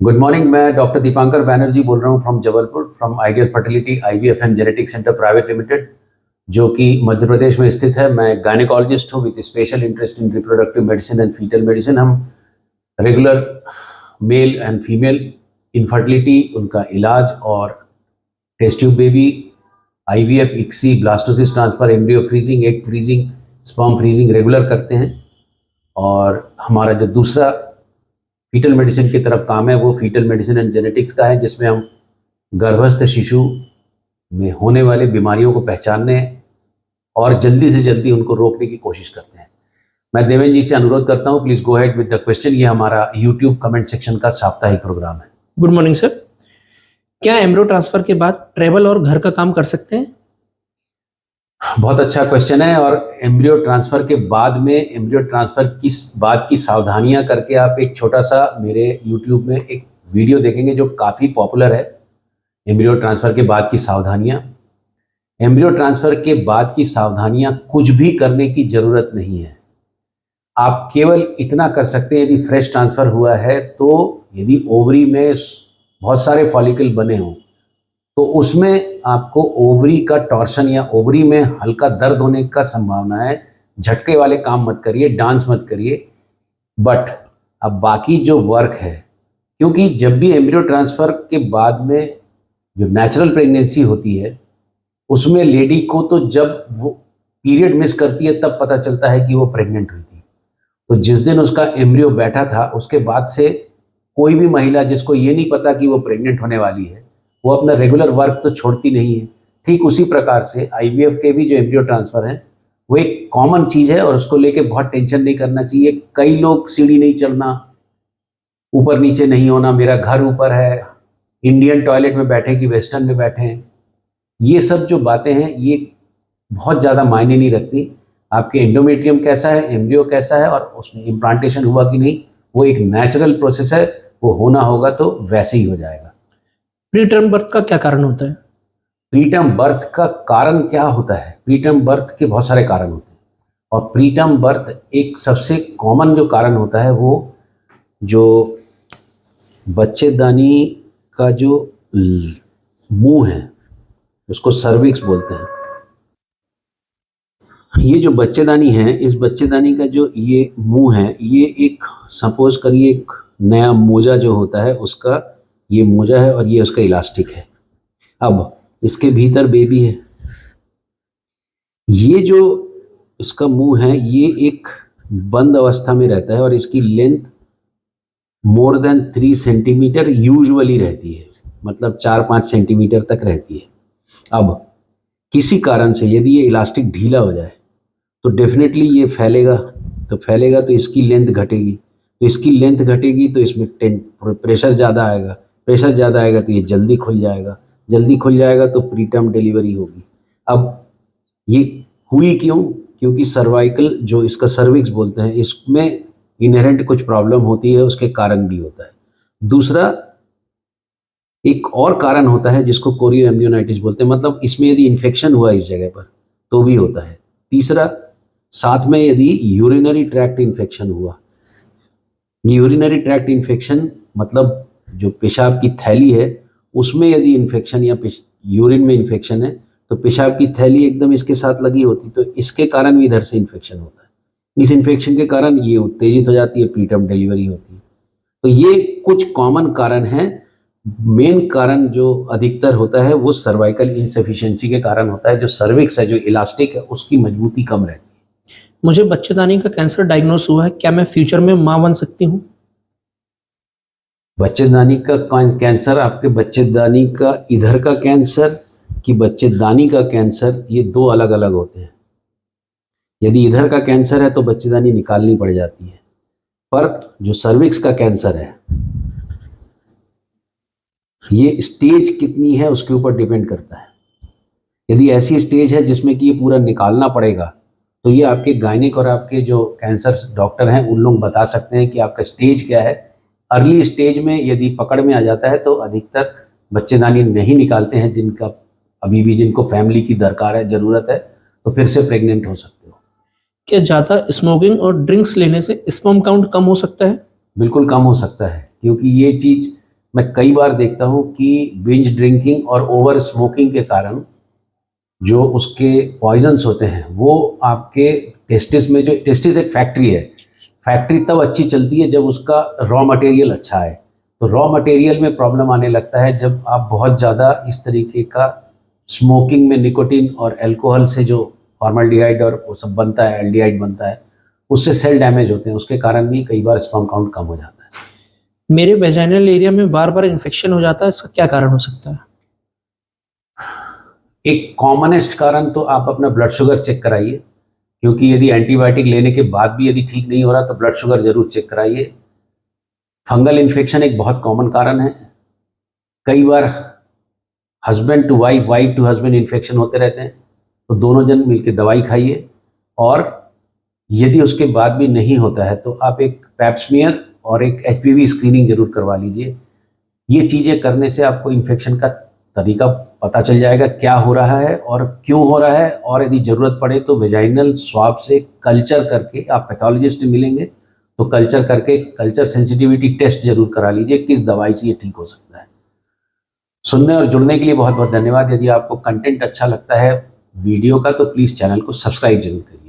Good morning. मैं doctor Dipankar Banerjee बोल रहा हूँ from Jabalpur, from ideal fertility IVF and genetic centre private limited, जो कि मध्य प्रदेश में स्थित है। मैं गायनेकोलॉजिस्ट हूँ with special interest in reproductive medicine and foetal medicine. हम regular male and female infertility, उनका इलाज और test tube baby, IVF, ICSI, blastocyst transfer, embryo freezing, egg freezing, sperm freezing regular करते हैं। और हमारा जो दूसरा फीटल मेडिसिन की तरफ काम है वो फीटल मेडिसिन एंड जेनेटिक्स का है, जिसमें हम गर्भस्थ शिशु में होने वाले बीमारियों को पहचानने और जल्दी से जल्दी उनको रोकने की कोशिश करते हैं। मैं देवेंद्र जी से अनुरोध करता हूं, please go head with the question. ये हमारा यूट्यूब कमेंट सेक्शन का साप्ताहिक प्रोग्राम है। गुड मॉर्निंग सर, क्या एम्ब्रियो ट्रांसफर के बाद ट्रेवल और घर का काम कर सकते हैं? बहुत अच्छा क्वेश्चन है। और एम्ब्रियो ट्रांसफर के बाद में एम्ब्रियो ट्रांसफर किस बात की सावधानियां करके आप एक छोटा सा मेरे यूट्यूब में एक वीडियो देखेंगे जो काफ़ी पॉपुलर है। एम्ब्रियो ट्रांसफर के बाद की सावधानियां। एम्ब्रियो ट्रांसफर के बाद की सावधानियां कुछ भी करने की ज़रूरत नहीं है। आप केवल इतना कर सकते हैं, यदि फ्रेश ट्रांसफ़र हुआ है तो यदि ओवरी में बहुत सारे फॉलिकल बने हों तो उसमें आपको ओवरी का टॉर्शन या ओवरी में हल्का दर्द होने का संभावना है। झटके वाले काम मत करिए, डांस मत करिए। बट अब बाकी जो वर्क है, क्योंकि जब भी एम्ब्रियो ट्रांसफ़र के बाद में जो नेचुरल प्रेगनेंसी होती है उसमें लेडी को तो जब वो पीरियड मिस करती है तब पता चलता है कि वो प्रेग्नेंट हुई थी। तो जिस दिन उसका एम्ब्रियो बैठा था उसके बाद से कोई भी महिला जिसको ये नहीं पता कि वो प्रेग्नेंट होने वाली है वो अपना रेगुलर वर्क तो छोड़ती नहीं है। ठीक उसी प्रकार से IVF के भी जो एम्ब्रियो ट्रांसफ़र हैं वो एक कॉमन चीज़ है और उसको लेके बहुत टेंशन नहीं करना चाहिए। कई लोग सीढ़ी नहीं चढ़ना, ऊपर नीचे नहीं होना, मेरा घर ऊपर है, इंडियन टॉयलेट में बैठे कि वेस्टर्न में बैठे हैं, ये सब जो बातें हैं ये बहुत ज़्यादा मायने नहीं रखती। आपके एंडोमेट्रियम कैसा है, एम्ब्रियो कैसा है और उसमें इम्प्लांटेशन हुआ कि नहीं, वो एक नेचुरल प्रोसेस है, वो होना होगा तो वैसे ही हो जाएगा। प्रीटर्म बर्थ का क्या कारण होता है? प्रीटर्म बर्थ का कारण क्या होता है? प्रीटर्म बर्थ के बहुत सारे कारण होते हैं और प्रीटर्म बर्थ एक सबसे कॉमन जो कारण होता है वो जो बच्चेदानी का जो मुंह है उसको सर्विक्स बोलते हैं। ये जो बच्चेदानी है, इस बच्चेदानी का जो ये मुंह है, ये एक सपोज करिए एक नया मोजा जो होता है उसका ये मोजा है और ये उसका इलास्टिक है। अब इसके भीतर बेबी है। ये जो इसका मुंह है ये एक बंद अवस्था में रहता है और इसकी length more than 3 centimetre usually रहती है, मतलब 4-5 सेंटीमीटर तक रहती है। अब किसी कारण से यदि ये इलास्टिक ढीला हो जाए तो डेफिनेटली ये फैलेगा तो इसकी लेंथ घटेगी, तो इसकी लेंथ घटेगी तो इसमें प्रेशर ज़्यादा आएगा तो ये जल्दी खुल जाएगा तो प्रीटर्म डिलीवरी होगी। अब ये हुई क्यों? क्योंकि सर्वाइकल जो इसका सर्विक्स बोलते हैं इसमें इनहेरेंट कुछ प्रॉब्लम होती है, उसके कारण भी होता है। दूसरा एक और कारण होता है जिसको कोरियो एम्ब्रियोनाइटिस बोलते हैं, मतलब इसमें यदि इन्फेक्शन हुआ इस जगह पर तो भी होता है। तीसरा, साथ में यदि यूरिनरी ट्रैक्ट इन्फेक्शन हुआ, यूरिनरी ट्रैक्ट इन्फेक्शन मतलब जो पेशाब की थैली है उसमें यदि इन्फेक्शन या यूरिन में इन्फेक्शन है तो पेशाब की थैली एकदम इसके साथ लगी होती तो इसके कारण भी इधर से इन्फेक्शन होता है। इस इन्फेक्शन के कारण ये उत्तेजित हो जाती है, प्रीटर्म डिलीवरी होती है। तो ये कुछ कॉमन कारण हैं। मेन कारण जो अधिकतर होता है वो सर्वाइकल इनसफिशिएंसी के कारण होता है। जो सर्विक्स है, जो इलास्टिक है, उसकी मजबूती कम रहती है। मुझे बच्चेदानी का कैंसर डायग्नोस हुआ है, क्या मैं फ्यूचर में मां बन सकती हूँ? बच्चेदानी का कैंसर, आपके बच्चेदानी का इधर का कैंसर कि बच्चेदानी का कैंसर, ये दो अलग अलग होते हैं। यदि इधर का कैंसर है तो बच्चेदानी निकालनी पड़ जाती है, पर जो सर्विक्स का कैंसर है ये स्टेज कितनी है उसके ऊपर डिपेंड करता है। यदि ऐसी स्टेज है जिसमें कि ये पूरा निकालना पड़ेगा तो ये आपके गायनिक और आपके जो कैंसर डॉक्टर हैं उन लोग बता सकते हैं कि आपका स्टेज क्या है। अर्ली स्टेज में यदि पकड़ में आ जाता है तो अधिकतर बच्चेदानी नहीं निकालते हैं, जिनको फैमिली की दरकार है, ज़रूरत है, तो फिर से प्रेग्नेंट हो सकते हो। क्या ज़्यादा स्मोकिंग और ड्रिंक्स लेने से स्पर्म काउंट कम हो सकता है? बिल्कुल कम हो सकता है, क्योंकि ये चीज़ मैं कई बार देखता हूँ कि बिंज ड्रिंकिंग और ओवर स्मोकिंग के कारण जो उसके पॉइजन्स होते हैं वो आपके टेस्टिस में, जो टेस्टिस एक फैक्ट्री है, फैक्ट्री तब अच्छी चलती है जब उसका रॉ मटेरियल अच्छा है। तो रॉ मटेरियल में प्रॉब्लम आने लगता है जब आप बहुत ज़्यादा इस तरीके का स्मोकिंग में निकोटीन और अल्कोहल से जो फॉर्मल्डिहाइड और वो सब बनता है, एल्डिहाइड बनता है, उससे सेल डैमेज होते हैं, उसके कारण भी कई बार स्पर्म काउंट कम हो जाता है। मेरे वेजाइनल एरिया में बार बार इन्फेक्शन हो जाता है, इसका क्या कारण हो सकता है? एक कॉमनेस्ट कारण तो आप अपना ब्लड शुगर चेक कराइए, क्योंकि यदि एंटीबायोटिक लेने के बाद भी यदि ठीक नहीं हो रहा तो ब्लड शुगर जरूर चेक कराइए। फंगल इन्फेक्शन एक बहुत कॉमन कारण है। कई बार husband to wife, wife to husband infection होते रहते हैं, तो दोनों जन मिलकर दवाई खाइए। और यदि उसके बाद भी नहीं होता है तो आप एक पैप स्मीयर और एक HPV स्क्रीनिंग जरूर करवा लीजिए। ये चीज़ें करने से आपको इन्फेक्शन का तरीका पता चल जाएगा, क्या हो रहा है और क्यों हो रहा है, और यदि ज़रूरत पड़े तो वेजाइनल स्वाब से कल्चर करके, आप पैथोलॉजिस्ट मिलेंगे तो कल्चर करके कल्चर सेंसिटिविटी टेस्ट जरूर करा लीजिए, किस दवाई से ये ठीक हो सकता है। सुनने और जुड़ने के लिए बहुत बहुत धन्यवाद। यदि आपको कंटेंट अच्छा लगता है वीडियो का तो प्लीज़ चैनल को सब्सक्राइब जरूर करिए।